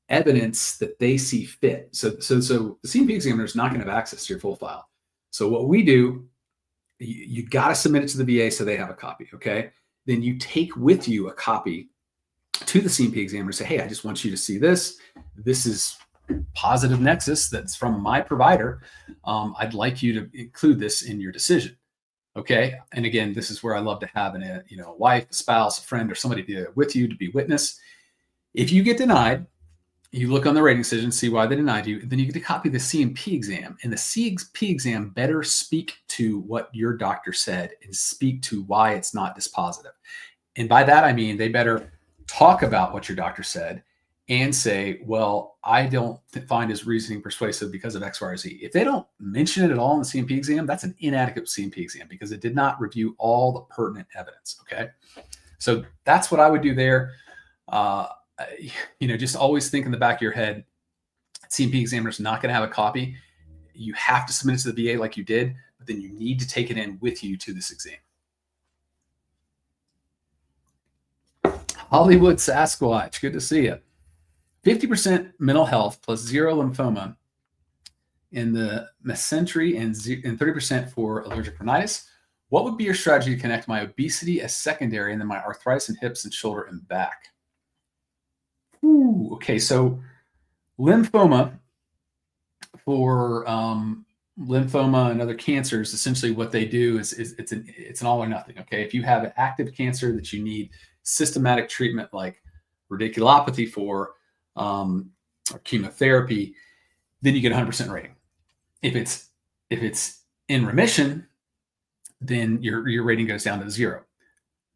evidence that they see fit. So the CMP examiner is not going to have access to your full file. So what we do, you got to submit it to the VA so they have a copy. Okay. Then you take with you a copy to the CMP examiner, say, hey, I just want you to see this. This is positive nexus that's from my provider. I'd like you to include this in your decision. Okay. And again, this is where I love to have a wife, a spouse, a friend, or somebody with you to be witness. If you get denied, you look on the rating decision, see why they denied you. Then you get to copy the CMP exam, and the CMP exam better speak to what your doctor said and speak to why it's not dispositive. And by that, I mean, they better talk about what your doctor said and say, well, I don't find his reasoning persuasive because of X, Y, or Z. If they don't mention it at all in the CMP exam, that's an inadequate CMP exam because it did not review all the pertinent evidence. Okay. So that's what I would do there. Just always think in the back of your head, CMP examiner is not going to have a copy. You have to submit it to the VA like you did, but then you need to take it in with you to this exam. Hollywood Sasquatch, good to see you. 50% mental health plus 0 lymphoma in the mesentery and 30% for allergic rhinitis. What would be your strategy to connect my obesity as secondary and then my arthritis in hips and shoulder and back? Ooh, okay, so lymphoma for lymphoma and other cancers, essentially what they do is it's an all or nothing. Okay, if you have an active cancer that you need systematic treatment like radiculopathy for or chemotherapy, then you get 100% rating. If it's in remission, then your rating goes down to 0.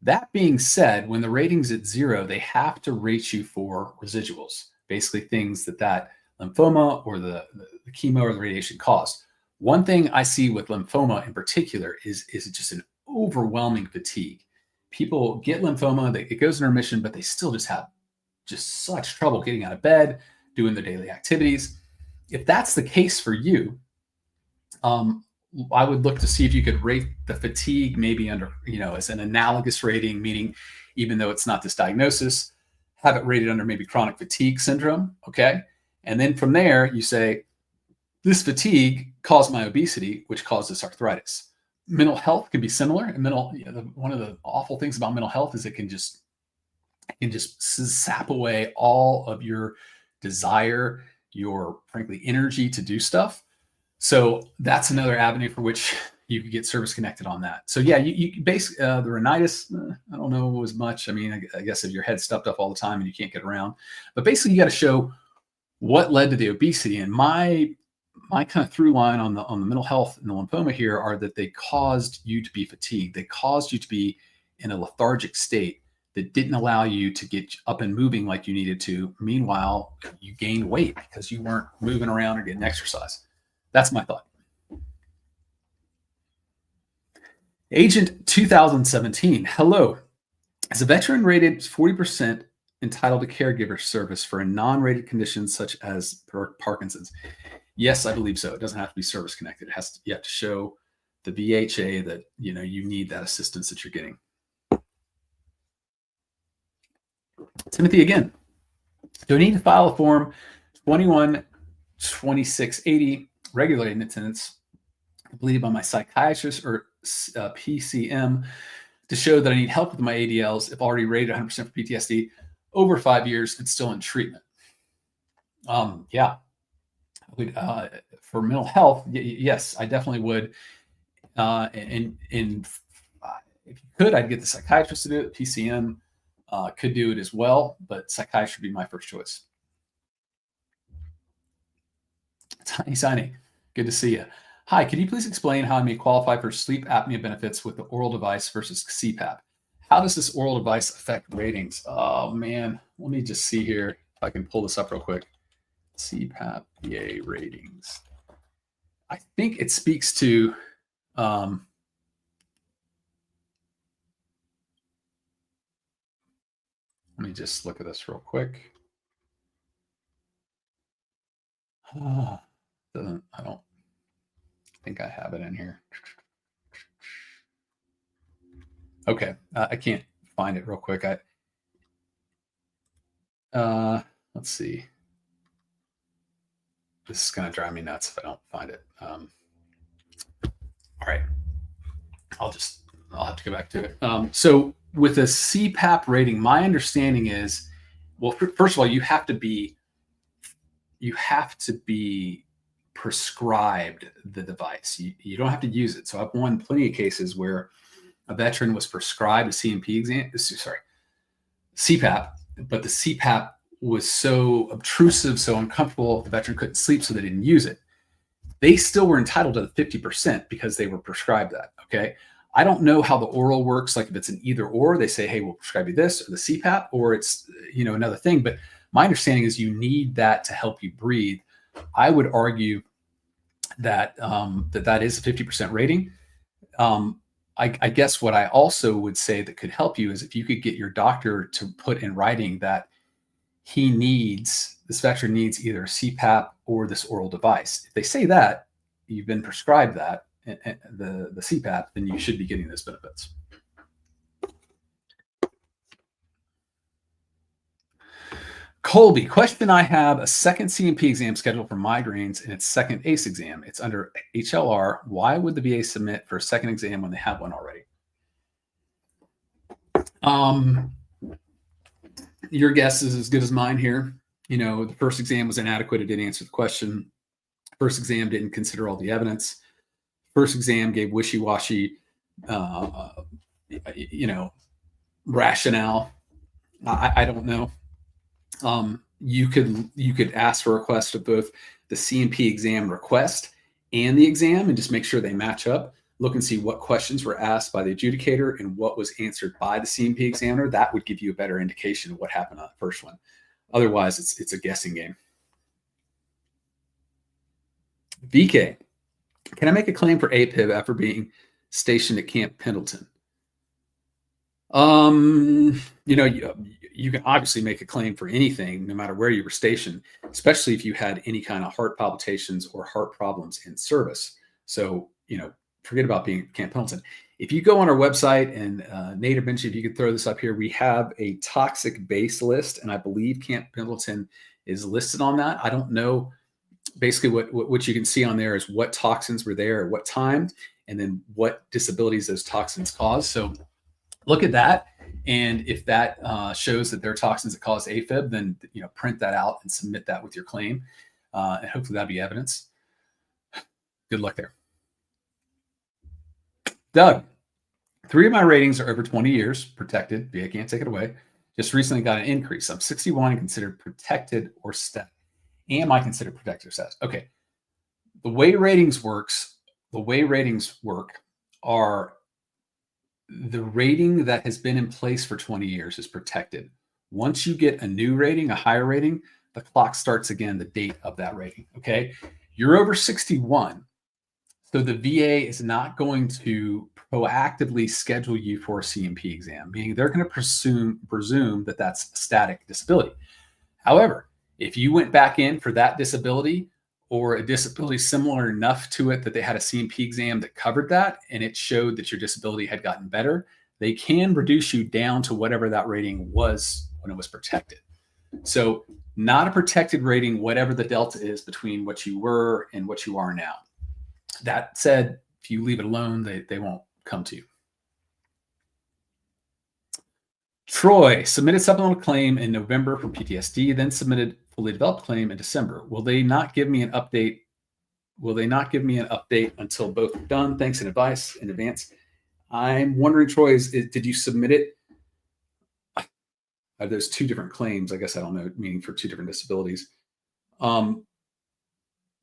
That being said, when the rating's at 0, they have to rate you for residuals, basically things that lymphoma or the chemo or the radiation caused. One thing I see with lymphoma in particular is just an overwhelming fatigue. People get lymphoma, it goes in remission, but they still just have just such trouble getting out of bed, doing their daily activities. If that's the case for you, I would look to see if you could rate the fatigue maybe under, as an analogous rating, meaning even though it's not this diagnosis, have it rated under maybe chronic fatigue syndrome. Okay. And then from there, you say, this fatigue caused my obesity, which caused this arthritis. Mental health can be similar. And one of the awful things about mental health is it can just sap away all of your desire, your frankly energy to do stuff. So that's another avenue for which you could get service connected on that. So yeah, you basically the rhinitis, I don't know as much. I mean, I guess if your head's stuffed up all the time and you can't get around, but basically you got to show what led to the obesity. And my kind of through line on the mental health and the lymphoma here are that they caused you to be fatigued. They caused you to be in a lethargic state that didn't allow you to get up and moving like you needed to. Meanwhile, you gained weight because you weren't moving around or getting exercise. That's my thought. Agent 2017. Hello. Is a veteran rated 40% entitled to caregiver service for a non-rated condition such as Parkinson's? Yes, I believe so. It doesn't have to be service connected. You have to show the VHA that you need that assistance that you're getting. Timothy again. Do I need to file a form 212680 regulated in attendance completed by my psychiatrist or PCM to show that I need help with my ADLs if already rated 100% for PTSD over 5 years and still in treatment? Yeah. For mental health, yes, I definitely would. And if you could, I'd get the psychiatrist to do it. PCM could do it as well, but psychiatry would be my first choice. Tiny Signy, good to see you. Hi, can you please explain how I may qualify for sleep apnea benefits with the oral device versus CPAP? How does this oral device affect ratings? Oh man, let me just see here if I can pull this up real quick. CPAP VA ratings. I think it speaks to let me just look at this real quick. I don't think I have it in here. Okay, I can't find it real quick. Let's see. This is going to drive me nuts if I don't find it. All right, I'll have to go back to it. So with a CPAP rating, my understanding is, well, first of all, you have to be prescribed the device. You don't have to use it. So I've won plenty of cases where a veteran was prescribed a CPAP, but the CPAP was so obtrusive, so uncomfortable, the veteran couldn't sleep, so they didn't use it. They still were entitled to the 50% because they were prescribed that. Okay. I don't know how the oral works. Like if it's an either or, they say, hey, we'll prescribe you this or the CPAP, or it's, another thing. But my understanding is you need that to help you breathe. I would argue that that is a 50% rating. I guess what I also would say that could help you is if you could get your doctor to put in writing that this veteran needs either a CPAP or this oral device. If they say that, you've been prescribed that, the CPAP, then you should be getting those benefits. Colby, question I have: a second C&P exam scheduled for migraines and its second ACE exam. It's under HLR. Why would the VA submit for a second exam when they have one already? Your guess is as good as mine here. The first exam was inadequate. It didn't answer the question. First exam didn't consider all the evidence. First exam gave wishy-washy, rationale. I don't know. You could ask for a request of both the C&P exam request and the exam and just make sure they match up. Look and see what questions were asked by the adjudicator and what was answered by the C&P examiner. That would give you a better indication of what happened on the first one. Otherwise, it's a guessing game. VK, can I make a claim for APIB after being stationed at Camp Pendleton? You can obviously make a claim for anything, no matter where you were stationed, especially if you had any kind of heart palpitations or heart problems in service. So, forget about being at Camp Pendleton. If you go on our website, and Nate or Benji, if you could throw this up here, we have a toxic base list, and I believe Camp Pendleton is listed on that. I don't know. Basically, what you can see on there is what toxins were there at what time, and then what disabilities those toxins cause. So look at that. And if that shows that there are toxins that cause AFib, then print that out and submit that with your claim, and hopefully that'll be evidence. Good luck there. Doug, 3 of my ratings are over 20 years protected. VA can't take it away. Just recently got an increase. I'm 61 and considered protected or status. Am I considered protected or status? Okay. The way ratings work are the rating that has been in place for 20 years is protected. Once you get a new rating, a higher rating, the clock starts again, the date of that rating. Okay. You're over 61. So the VA is not going to proactively schedule you for a C&P exam, meaning they're going to presume that that's static disability. However, if you went back in for that disability or a disability similar enough to it that they had a C&P exam that covered that and it showed that your disability had gotten better, they can reduce you down to whatever that rating was when it was protected. So not a protected rating, whatever the delta is between what you were and what you are now. That said, if you leave it alone, they won't come to you. Troy submitted supplemental claim in November for PTSD, then submitted fully developed claim in December. Will they not give me an update? Until both are done? Thanks in advice in advance. I'm wondering, Troy, did you submit it? Are those 2 different claims? I guess I don't know, meaning for 2 different disabilities.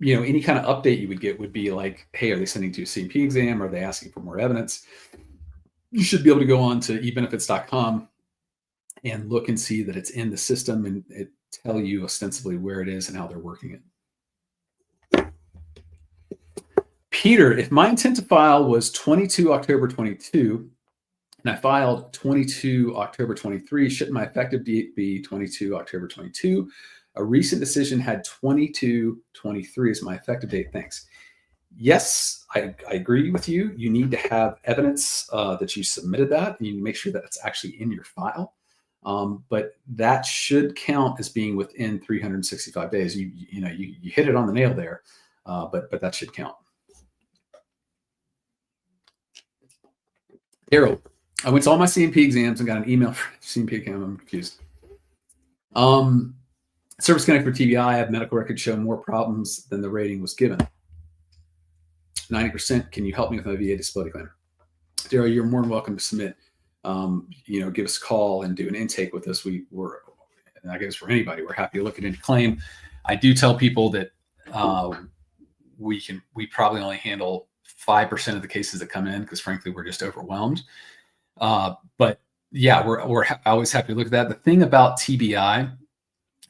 Any kind of update you would get would be like, hey, are they sending to a C&P exam? Are they asking for more evidence? You should be able to go on to ebenefits.com and look and see that it's in the system, and it tell you ostensibly where it is and how they're working it. Peter, if my intent to file was 22 October 22 and I filed 22 October 23, shouldn't my effective date be 22 October 22? A recent decision had 22/23 as my effective date. Thanks. Yes, I agree with you. You need to have evidence that you submitted that. You need to make sure that it's actually in your file. But that should count as being within 365 days. You hit it on the nail there, but that should count. Daryl, I went to all my C&P exams and got an email for C&P exam. I'm confused. Service connected for TBI, I have medical records show more problems than the rating was given. 90%. Can you help me with my VA disability claim? Daryl, you're more than welcome to submit. Give us a call and do an intake with us. We're, and I guess for anybody, we're happy to look at any claim. I do tell people that we probably only handle 5% of the cases that come in because frankly, we're just overwhelmed. But yeah, we're always happy to look at that. The thing about TBI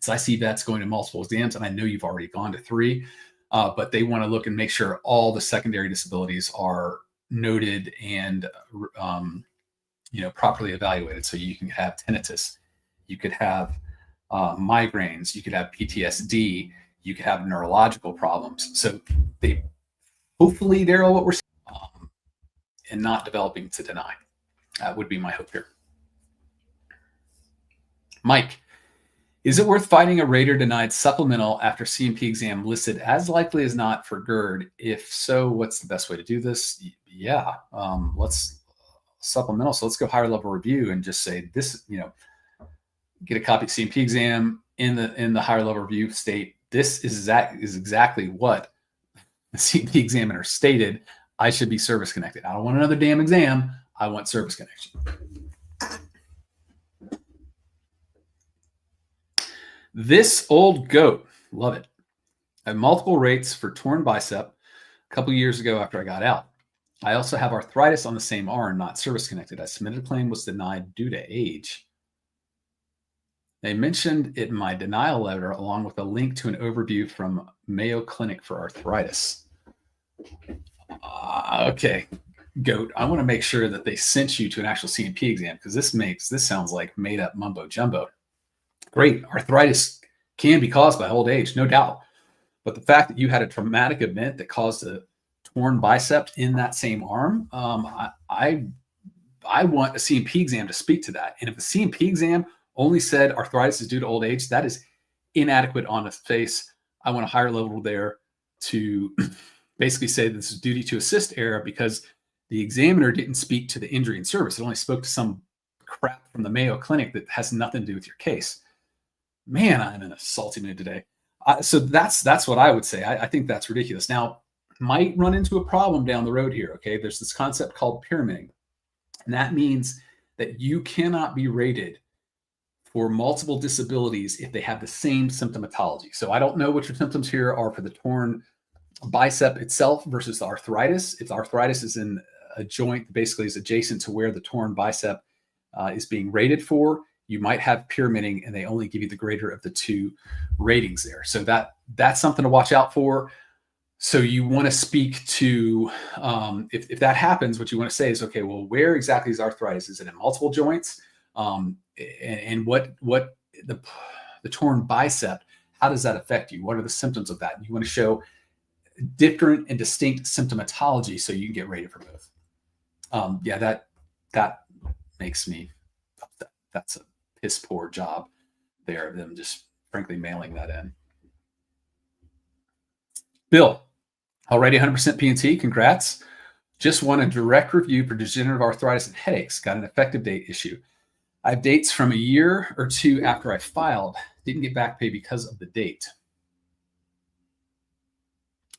is I see vets going to multiple exams, and I know you've already gone to 3, but they want to look and make sure all the secondary disabilities are noted and properly evaluated. So you can have tinnitus, you could have migraines, you could have PTSD, you could have neurological problems. So they hopefully, Daryl, what we're seeing, and not developing to deny. That would be my hope here. Mike, Is it worth fighting a rater denied supplemental after C&P exam listed as likely as not for GERD? If so, what's the best way to do this? Yeah, let's supplemental. So let's go higher level review and just say this, get a copy of C&P exam in the higher level review state. This is exactly what the C&P examiner stated. I should be service connected. I don't want another damn exam. I want service connection. This old goat, love it. I have multiple rates for torn bicep a couple years ago after I got out. I also have arthritis on the same arm, not service connected. I submitted a claim, was denied due to age. They mentioned it in my denial letter along with a link to an overview from Mayo Clinic for arthritis. Okay, goat. I want to make sure that they sent you to an actual C&P exam because this sounds like made up mumbo jumbo. Great. Arthritis can be caused by old age, no doubt. But the fact that you had a traumatic event that caused a torn bicep in that same arm, I want a C&P exam to speak to that. And if the C&P exam only said arthritis is due to old age, that is inadequate on its face. I want a higher level there to basically say this is duty to assist error because the examiner didn't speak to the injury in service. It only spoke to some crap from the Mayo Clinic that has nothing to do with your case. Man, I'm in a salty mood today. So that's what I would say. I think that's ridiculous. Now, might run into a problem down the road here. Okay, there's this concept called pyramiding, and that means that you cannot be rated for multiple disabilities if they have the same symptomatology. So I don't know what your symptoms here are for the torn bicep itself versus the arthritis. If the arthritis is in a joint that basically is adjacent to where the torn bicep is being rated for, you might have pyramiding and they only give you the greater of the two ratings there. So that's something to watch out for. So you want to speak to, if that happens, what you want to say is, okay, well, where exactly is arthritis? Is it in multiple joints? And what the torn bicep, how does that affect you? What are the symptoms of that? You want to show different and distinct symptomatology so you can get rated for both. Yeah, that makes me, that's a piss poor job there, them just frankly mailing that in. Bill, already 100% P&T, congrats. Just won a direct review for degenerative arthritis and headaches, got an effective date issue. I have dates from a year or two after I filed, didn't get back pay because of the date.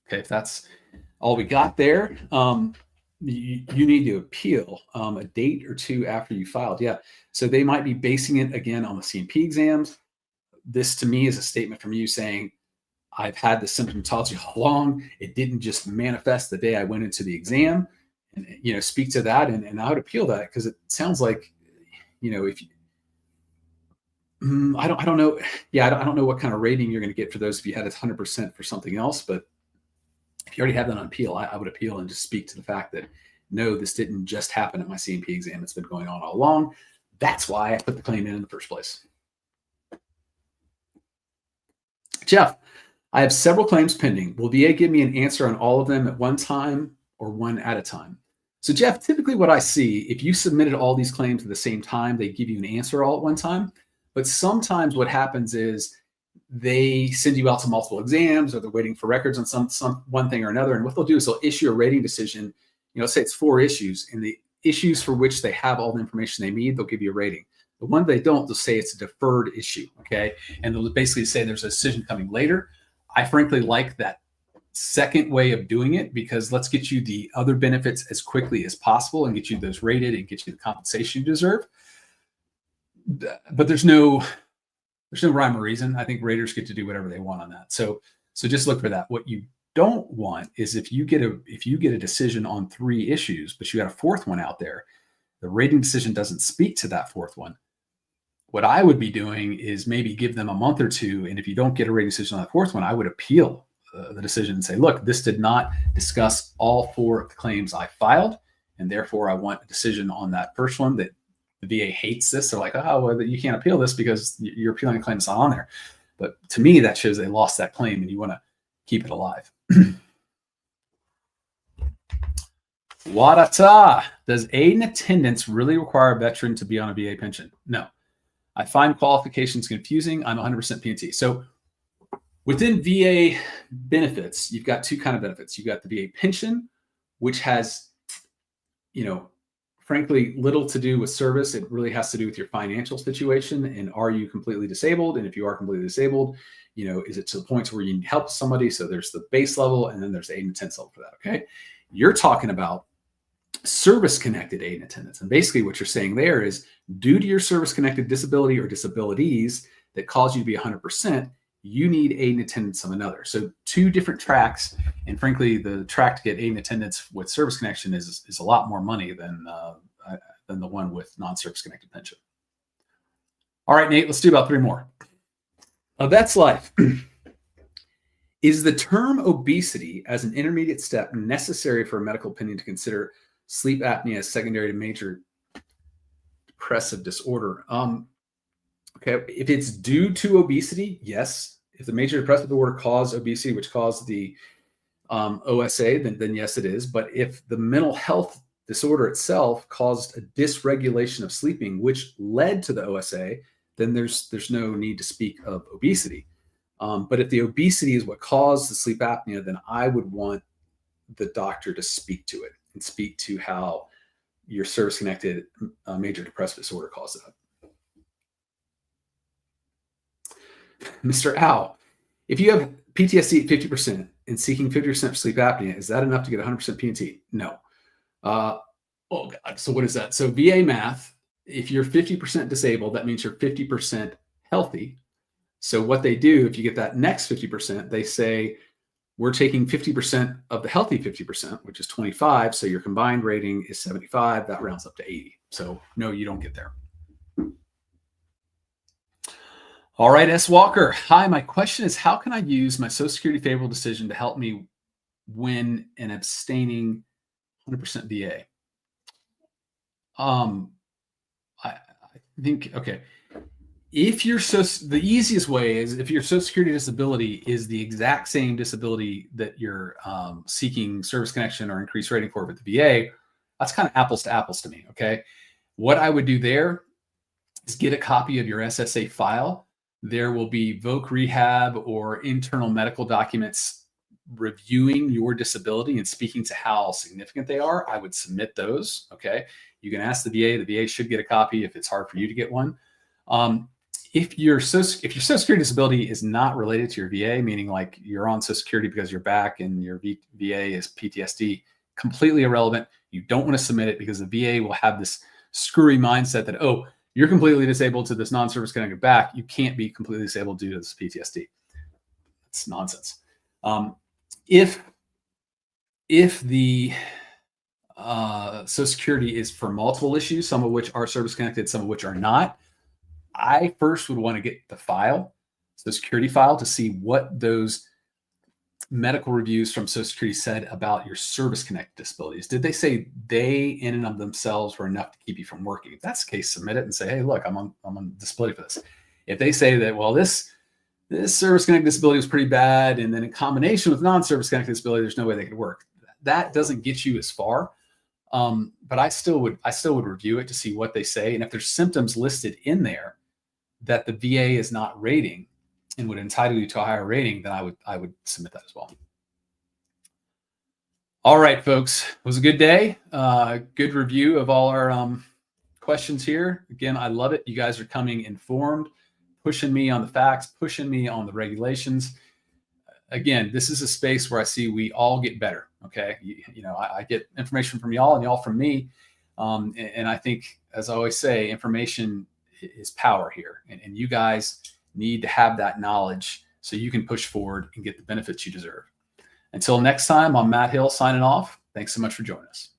Okay, if that's all we got there, you need to appeal a date or two after you filed. Yeah, so they might be basing it again on the C&P exams. This to me is a statement from you saying, I've had the symptomatology all along. It didn't just manifest the day I went into the exam. And speak to that, and I would appeal that because it sounds like, if you, I don't know. Yeah, I don't know what kind of rating you're going to get for those if you had 100% for something else, but if you already have that on appeal, I would appeal and just speak to the fact that, no, this didn't just happen at my C&P exam. It's been going on all along. That's why I put the claim in the first place. Jeff, I have several claims pending. Will VA give me an answer on all of them at one time or one at a time? So Jeff, typically what I see, if you submitted all these claims at the same time, they give you an answer all at one time. But sometimes what happens is they send you out to multiple exams, or they're waiting for records on some one thing or another. And what they'll do is they'll issue a rating decision. Say it's 4 issues, and the issues for which they have all the information they need, they'll give you a rating. The one they don't, they'll say it's a deferred issue. Okay. And they'll basically say there's a decision coming later. I frankly like that second way of doing it because let's get you the other benefits as quickly as possible and get you those rated and get you the compensation you deserve. But there's no rhyme or reason. I think raters get to do whatever they want on that. So just look for that. What you don't want is if you get a decision on 3 issues, but you got a 4th one out there, the rating decision doesn't speak to that 4th one. What I would be doing is maybe give them a month or 2. And if you don't get a rating decision on the 4th one, I would appeal the decision and say, look, this did not discuss all 4 of the claims I filed. And therefore I want a decision on that first one that the VA hates this. They're like, oh, well, you can't appeal this because you're appealing a claim that's not on there. But to me, that shows they lost that claim and you want to keep it alive. Wadata, does aid and attendance really require a veteran to be on a VA pension? No. I find qualifications confusing. I'm 100% P&T. So within VA benefits, you've got two kind of benefits. You've got the VA pension, which has, frankly, little to do with service. It really has to do with your financial situation. And are you completely disabled? And if you are completely disabled, is it to the point where you need help somebody? So there's the base level, and then there's the aid and attendance level for that. Okay. You're talking about service-connected aid and attendance. And basically what you're saying there is, due to your service-connected disability or disabilities that cause you to be 100%, you need aid and attendance of another. So two different tracks. And frankly, the track to get aid and attendance with service connection is a lot more money than the one with non-service connected pension. All right, Nate, let's do about 3 more. That's life. Is the term obesity as an intermediate step necessary for a medical opinion to consider sleep apnea as secondary to major depressive disorder? Okay, if it's due to obesity, yes. If the major depressive disorder caused obesity, which caused the OSA, then yes, it is. But if the mental health disorder itself caused a dysregulation of sleeping, which led to the OSA, then there's no need to speak of obesity. But if the obesity is what caused the sleep apnea, then I would want the doctor to speak to it and speak to how your service-connected major depressive disorder caused that. Mr. Al, if you have PTSD at 50% and seeking 50% for sleep apnea, is that enough to get 100% P&T? No. Oh God. So what is that? So VA math, if you're 50% disabled, that means you're 50% healthy. So what they do, if you get that next 50%, they say, we're taking 50% of the healthy 50%, which is 25. So your combined rating is 75. That rounds up to 80. So no, you don't get there. All right, S. Walker. Hi, my question is, how can I use my Social Security favorable decision to help me win an abstaining 100% VA? I think, okay. If you're the easiest way is if your Social Security disability is the exact same disability that you're seeking service connection or increased rating for with the VA, that's kind of apples to apples to me. Okay. What I would do there is get a copy of your SSA file. There will be voc rehab or internal medical documents reviewing your disability and speaking to how significant they are. I would submit those. Okay. You can ask the VA. The VA should get a copy if it's hard for you to get one. If your Social Security disability is not related to your VA, meaning like you're on Social Security because you're back and your VA is PTSD, completely irrelevant. You don't want to submit it because the VA will have this screwy mindset that, oh, you're completely disabled to this non-service connected back. You can't be completely disabled due to this PTSD. It's nonsense. If the Social Security is for multiple issues, some of which are service connected, some of which are not, I first would want to get the file, the security file, to see what those medical reviews from Social Security said about your service connected disabilities. Did they say they in and of themselves were enough to keep you from working? If that's the case, submit it and say, hey, look, I'm on disability for this. If they say that, well, this service connected disability was pretty bad, and then in combination with non-service connected disability, there's no way they could work. That doesn't get you as far. But I still would review it to see what they say. And if there's symptoms listed in there that the VA is not rating and would entitle you to a higher rating, then I would submit that as well. All right, folks, it was a good day. Good review of all our questions here. Again, I love it. You guys are coming informed, pushing me on the facts, pushing me on the regulations. Again, this is a space where I see we all get better. Okay. I get information from y'all and y'all from me. And I think, as I always say, information is power here. And you guys need to have that knowledge so you can push forward and get the benefits you deserve. Until next time, I'm Matt Hill signing off. Thanks so much for joining us.